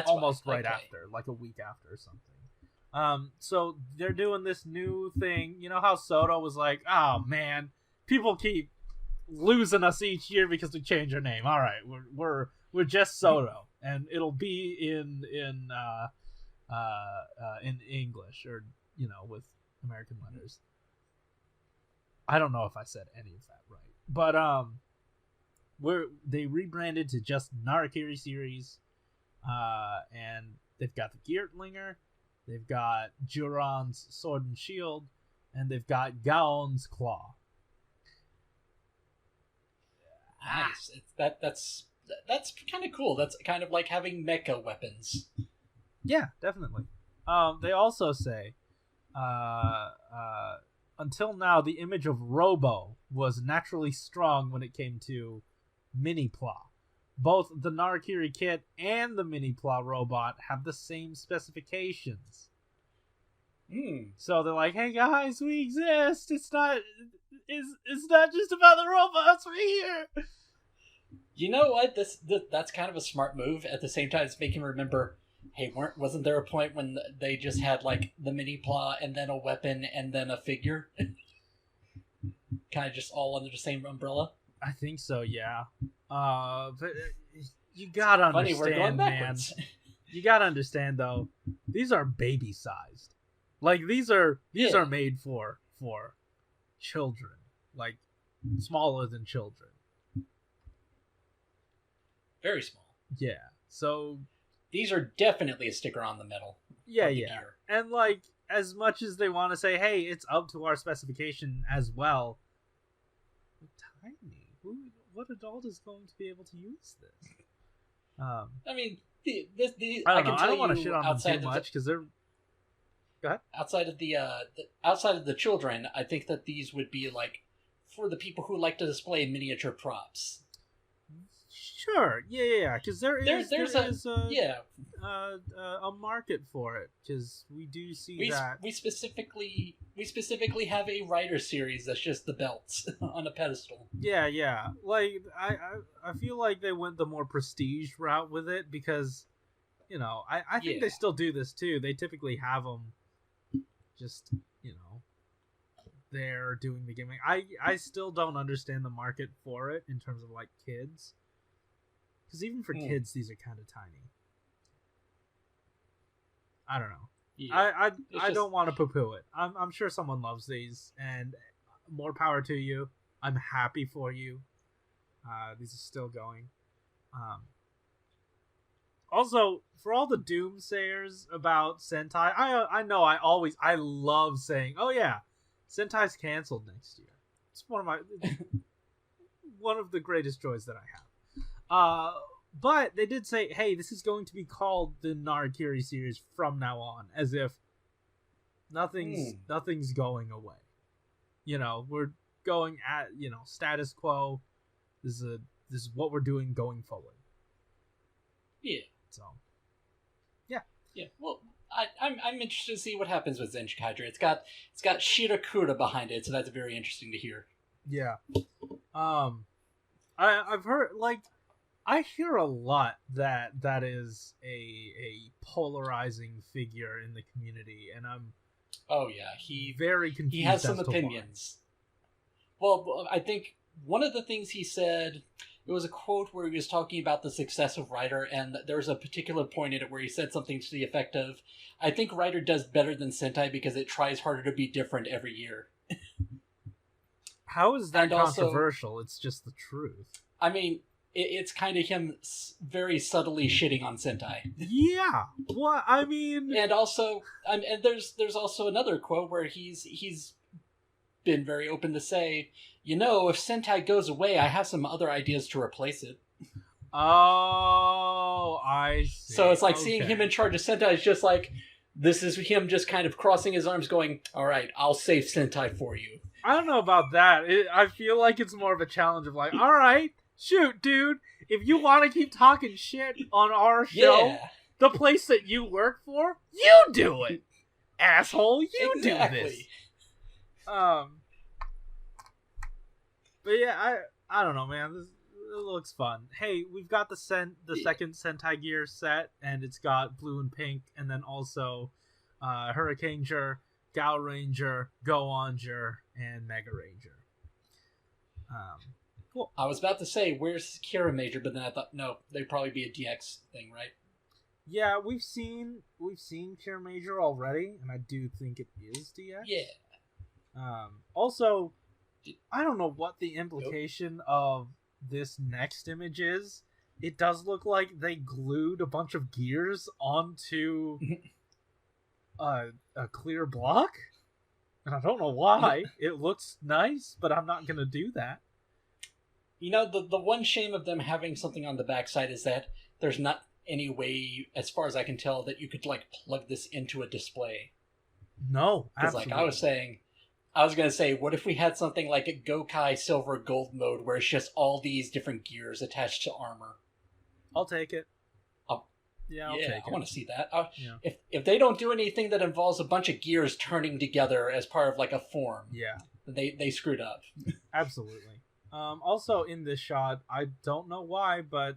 Almost right after, like a week after or something. So, they're doing this new thing. You know how SHODO was like, oh, man, people keep losing us each year because we change our name. All right, we're just SHODO, and it'll be in English, or with American letters. I don't know if I said any of that right, but they rebranded to just Narakiri series, and they've got the Geertlinger, they've got Juron's Sword and Shield, and they've got Gaon's Claw. Nice. That's kind of cool. That's kind of like having mecha weapons. Yeah, definitely. They also say, until now, the image of Robo was naturally strong when it came to Mini-Pla. Both the Narakiri kit and the Mini-Pla robot have the same specifications. So they're like, hey guys, we exist. It's not just about the robots. We're here. You know what? That's kind of a smart move. At the same time, it's making me remember, hey, wasn't there a point when they just had like the Mini-Pla and then a weapon and then a figure? Kind of just all under the same umbrella? I think so, yeah. But you gotta understand, funny, we're going backwards. Man. You gotta understand, though. These are baby-sized. Like, these are made for children. Like, smaller than children. Very small. Yeah, so... These are definitely a sticker on the metal. Yeah. Gear. And, like, as much as they want to say, hey, it's up to our specification as well, tiny. What adult is going to be able to use this? I mean, I don't want to shit on them too much, because they're... Go ahead. Outside of the children, I think that these would be, like, for the people who like to display miniature props. Sure, yeah, because there's a market for it, because we do see that we specifically have a Rider series that's just the belts on a pedestal. Yeah. Like I feel like they went the more prestige route with it because, you know, I think they still do this too. They typically have them just, you know, they're doing the gaming. I still don't understand the market for it in terms of like kids. Because even for kids, these are kind of tiny. I don't know. Yeah, I don't want to poo-poo it. I'm sure someone loves these, and more power to you. I'm happy for you. These are still going. Also, for all the doomsayers about Sentai, I know I love saying, oh yeah, Sentai's canceled next year. It's one of the greatest joys that I have. But they did say, hey, this is going to be called the Narakiri series from now on, as if nothing's going away. You know, we're going at, you know, status quo. This is what we're doing going forward. Yeah. So, yeah. Yeah. Well, I'm interested to see what happens with Zenkaiger. It's got Shirakura behind it, so that's very interesting to hear. Yeah. I've heard, like, I hear a lot that is a polarizing figure in the community, and I'm very confused. He has some opinions. Well, I think one of the things he said, it was a quote where he was talking about the success of Rider, and there was a particular point in it where he said something to the effect of, I think Rider does better than Sentai because it tries harder to be different every year. How is that controversial? Also, it's just the truth. I mean, it's kind of him very subtly shitting on Sentai. Yeah. What? I mean... And also, and there's also another quote where he's been very open to say, you know, if Sentai goes away, I have some other ideas to replace it. Oh, I see. So it's like seeing him in charge of Sentai is just like, this is him just kind of crossing his arms going, all right, I'll save Sentai for you. I don't know about that. I feel like it's more of a challenge of like, all right, shoot, dude. If you want to keep talking shit on our show, the place that you work for, you do it, asshole. You do this. But yeah, I don't know, man. It looks fun. Hey, we've got the second Sentai Gear set, and it's got blue and pink, and then also Hurricaneger, Gal Ranger, Go-Onger, and Mega Ranger. Cool. I was about to say, where's Kira Major, but then I thought, no, they'd probably be a DX thing, right? Yeah, we've seen Kira Major already, and I do think it is DX. Yeah. Also, I don't know what the implication of this next image is. It does look like they glued a bunch of gears onto a clear block, and I don't know why. It looks nice, but I'm not gonna do that. You know, the one shame of them having something on the backside is that there's not any way, as far as I can tell, that you could like plug this into a display. No, because absolutely. like I was gonna say, what if we had something like a Gokai Silver Gold mode where it's just all these different gears attached to armor? I'll take it. I'll take it. I want to see that. Yeah. If they don't do anything that involves a bunch of gears turning together as part of like a form, then they screwed up. Absolutely. Also in this shot, I don't know why, but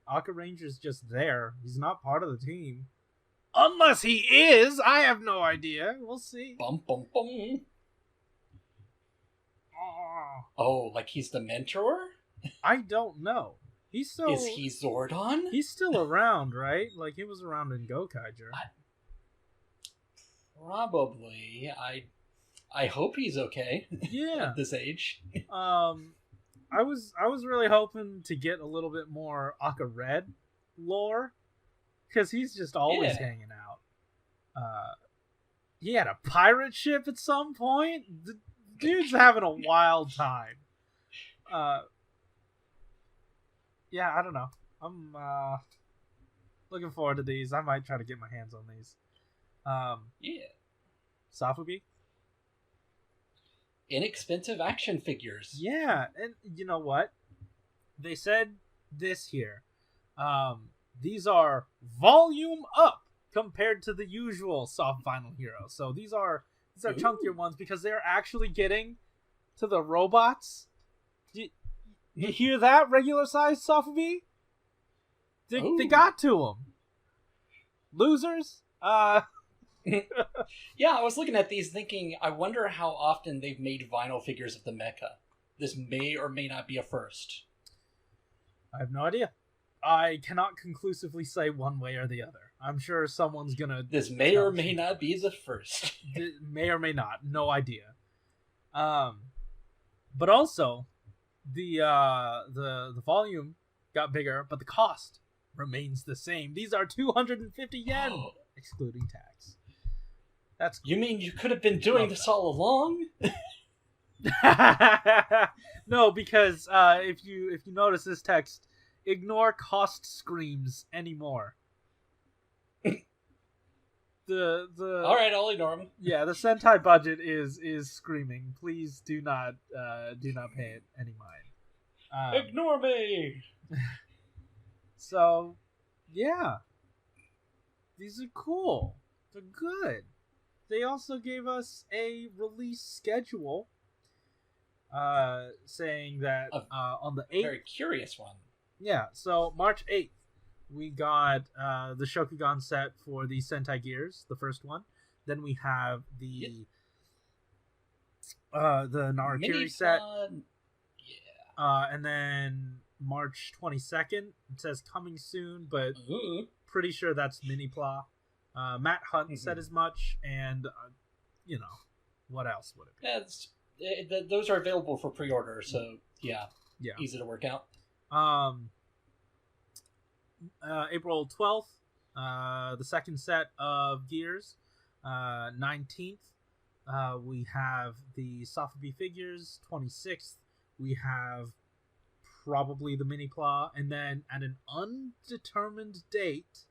Aka Ranger's just there. He's not part of the team. Unless he is! I have no idea. We'll see. Bum, bum, bum. Oh, like he's the mentor? I don't know. He's still... Is he Zordon? He's still around, right? Like, he was around in Gokaiger. Probably. I hope he's okay. Yeah. At this age. I was really hoping to get a little bit more Aka Red lore, because he's just always hanging out. He had a pirate ship at some point. The dude's having a wild time. Yeah, I don't know. I'm looking forward to these. I might try to get my hands on these. Yeah. Safubi? Inexpensive action figures. Yeah, and you know what? They said this here. These are volume up compared to the usual soft vinyl hero. So these are chunkier ones because they're actually getting to the robots. You hear that, regular size Safubi? They got to them. Losers? Yeah, I was looking at these thinking, I wonder how often they've made vinyl figures of the mecha. This may or may not be a first. I have no idea. I cannot conclusively say one way or the other. I'm sure someone's gonna... This may or may not be the first. May or may not. No idea. But also, the volume got bigger, but the cost remains the same. These are 250 yen, excluding tax. That's cool. You mean you could have been doing this all along? No, because if you notice this text, ignore cost screams anymore. The all right, I'll ignore them. Yeah, the Sentai budget is screaming. Please do not pay it any mind. Ignore me. So, yeah, these are cool. They're good. They also gave us a release schedule, saying that on the 8th... Very curious one. Yeah, so March 8th, we got the Shokugan set for the Sentai Gears, the first one. Then we have the Narakiri set. Yeah. And then March 22nd, it says coming soon, but pretty sure that's Mini-Pla. Matt Hunt said as much, and, what else would it be? Those are available for pre-order, so yeah, easy to work out. April 12th, the second set of Gears. 19th, we have the Safubi figures. 26th, we have probably the Mini-Pla, and then at an undetermined date,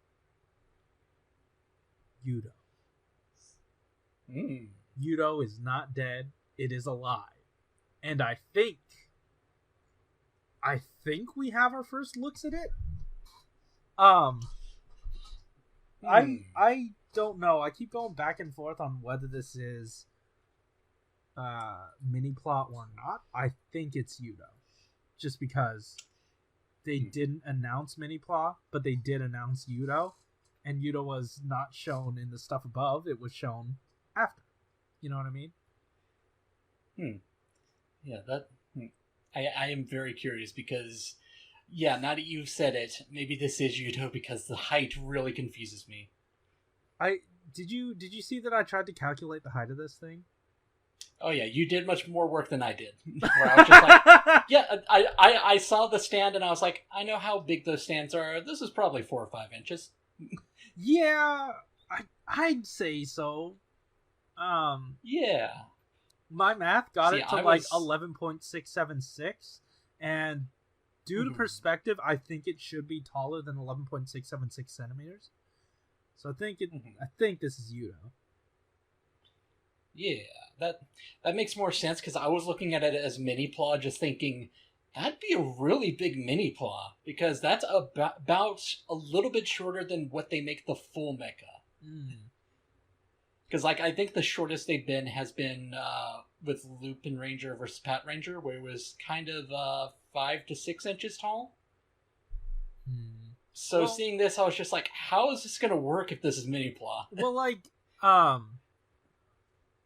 Yudo. Yudo is not dead. It is alive. And I think we have our first looks at it. I don't know. I keep going back and forth on whether this is Mini-Pla or not. I think it's Yudo. Just because they didn't announce Mini-Pla, but they did announce Yudo. And Yudo was not shown in the stuff above. It was shown after. You know what I mean? Yeah, I am very curious because, now that you've said it, maybe this is Yudo because the height really confuses me. Did you see that I tried to calculate the height of this thing? Oh yeah, you did much more work than I did. Where I was just like, I saw the stand and I was like, I know how big those stands are. This is probably 4 or 5 inches. Yeah, I'd say so. Yeah. My math got See, it to I like was- 11.676, and due to perspective, I think it should be taller than 11.676 centimeters. So I think this is Yudo. Yeah, that makes more sense because I was looking at it as mini claw, just thinking that'd be a really big mini claw because that's about a little bit shorter than what they make the full mecha. Because like I think the shortest they've been has been with Lupin Ranger versus Pat Ranger, where it was kind of 5 to 6 inches tall. So seeing this, I was just like, how is this gonna work if this is mini claw? Well, like,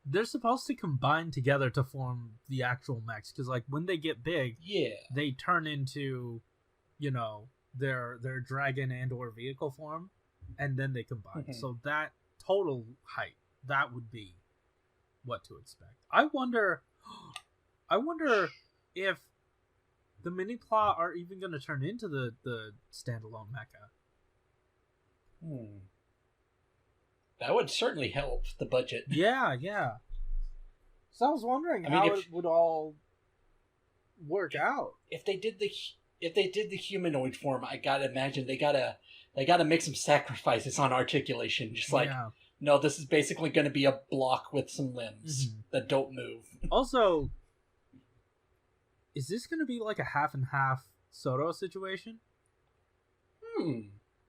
they're supposed to combine together to form the actual mechs, because like when they get big, they turn into, you know, their dragon and or vehicle form, and then they combine. So that total height, that would be what to expect. I wonder if the mini claw are even going to turn into the standalone mecha. That would certainly help the budget. Yeah. So I was wondering how it would all work out. If they did the humanoid form, I gotta imagine they gotta make some sacrifices on articulation. Just like, no, this is basically going to be a block with some limbs that don't move. Also, is this going to be like a half and half SHODO situation?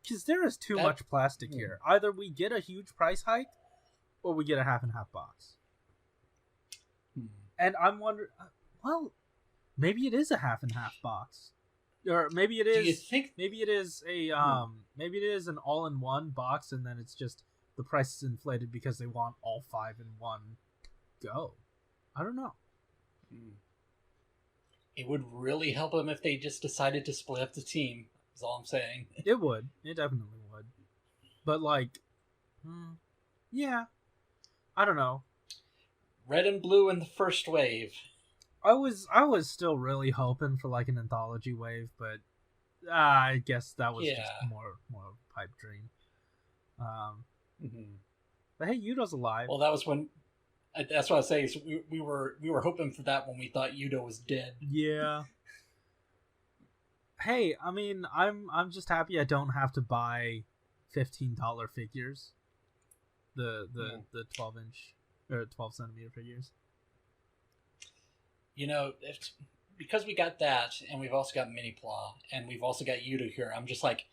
Because there is too much plastic here. Either we get a huge price hike, or we get a half and half box. And I'm wondering, well, maybe it is a half and half box, or maybe it is. Do you think? Maybe it is a maybe it is an all-in-one box, and then it's just the price is inflated because they want all 5 in one go. I don't know. It would really help them if they just decided to split up the team. That's all I'm saying. It would. It definitely would. But like, yeah, I don't know. Red and blue in the first wave. I was still really hoping for like an anthology wave, but I guess that was just more pipe dream. But hey, Yudo's alive. Well, that was when. That's what I was saying. So we were hoping for that when we thought Yudo was dead. Yeah. Hey, I mean, I'm just happy I don't have to buy $15 figures. The 12-inch or 12-centimeter figures. You know, because we got that, and we've also got Mini Claw, and we've also got Yudo here. I'm just like,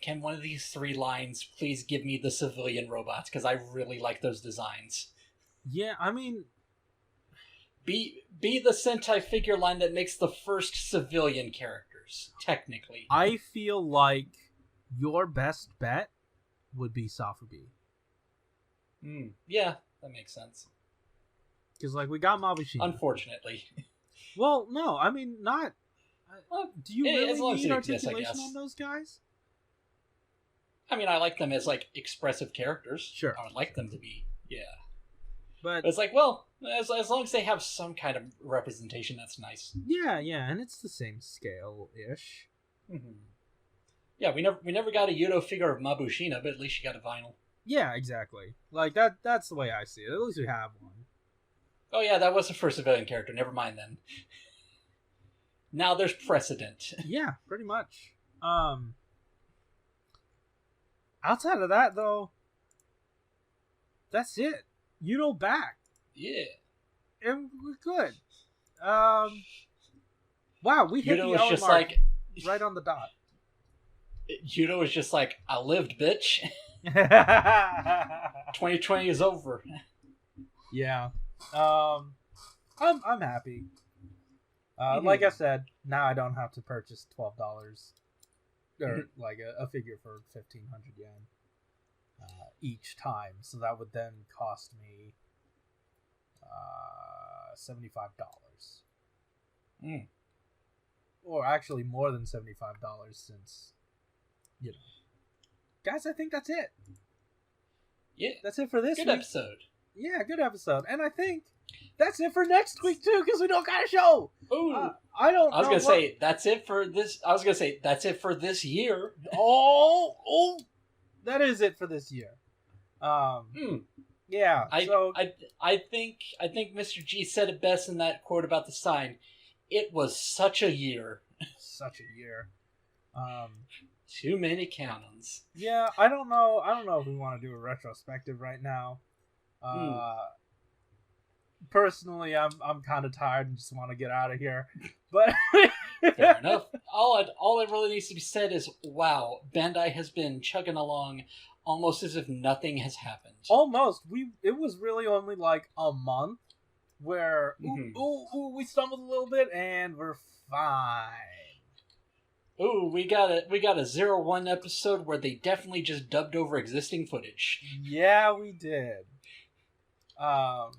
can one of these 3 lines please give me the civilian robots? Because I really like those designs. Yeah, I mean, be the Sentai figure line that makes the first civilian characters, technically. I feel like your best bet would be Safubi. Yeah, that makes sense. Because, like, we got Mabushina. Unfortunately. Well, no, I mean, not... do you really need exists, articulation on those guys? I mean, I like them as, like, expressive characters. Sure. I would like them to be, But it's like, well, as long as they have some kind of representation, that's nice. Yeah, and it's the same scale-ish. Yeah, we never got a Yudo figure of Mabushina, but at least you got a vinyl. Yeah, exactly. Like, that's the way I see it. At least we have one. Oh yeah, that was the first civilian character. Never mind then. Now there's precedent. Yeah, pretty much. Outside of that, though, that's it. Yudo back. Yeah. And we're good. Wow, we hit Yudo the hour just mark like right on the dot. Yudo was just like, I lived, bitch. 2020 is over. Yeah. I'm happy. Like I said, now I don't have to purchase $12 or like a figure for 1,500 yen each time. So that would then cost me $75. Or actually more than $75 since, you know. Guys, I think that's it. Yeah. That's it for this Good week. episode. Yeah, good episode. And I think that's it for next week, too, because we don't got a show. Ooh. I was going to say, that's it for this. I was going to say, that's it for this year. Oh, that is it for this year. Yeah. I think Mr. G said it best in that quote about the sign. It was such a year. Such a year. Too many canons. Yeah, I don't know if we want to do a retrospective right now. Personally, I'm kind of tired and just want to get out of here. But fair enough. All it really needs to be said is, wow, Bandai has been chugging along almost as if nothing has happened. Almost. It was really only like a month where we stumbled a little bit and we're fine. Ooh, we got a 0-1 episode where they definitely just dubbed over existing footage. Yeah, we did. But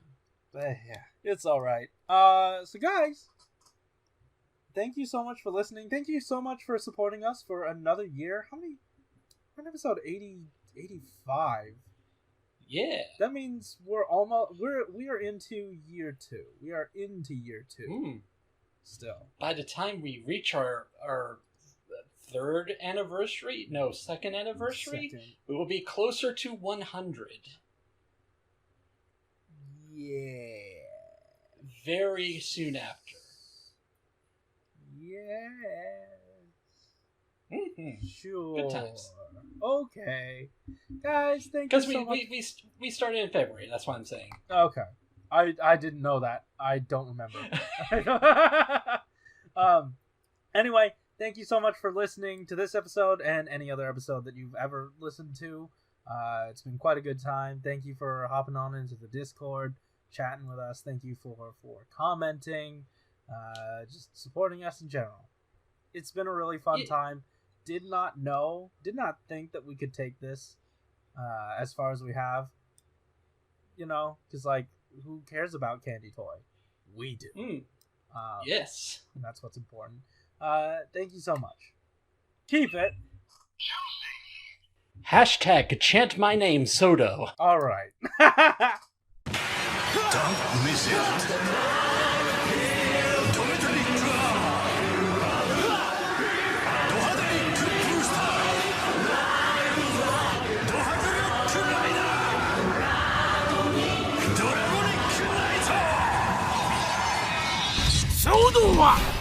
yeah, it's all right. So guys, thank you so much for listening. Thank you so much for supporting us for another year. How many? We're on episode 85. Yeah. That means we are into year 2. We are into year 2. Still. By the time we reach our third anniversary, second anniversary, we will be closer to 100. Yeah. Very soon after. Yes. Sure. Good times. Okay. Guys, thank you so much. Because we started in February, that's what I'm saying. Okay. I didn't know that. I don't remember. Anyway, thank you so much for listening to this episode and any other episode that you've ever listened to. It's been quite a good time. Thank you for hopping on into the Discord, chatting with us. Thank you for commenting, just supporting us in general. It's been a really fun time. Did not think that we could take this as far as we have. Because who cares about Candy Toy? We do. Yes. And that's what's important. Thank you so much. Keep it. # chant my name, Sodo. All right. Don't miss it. Dragonic は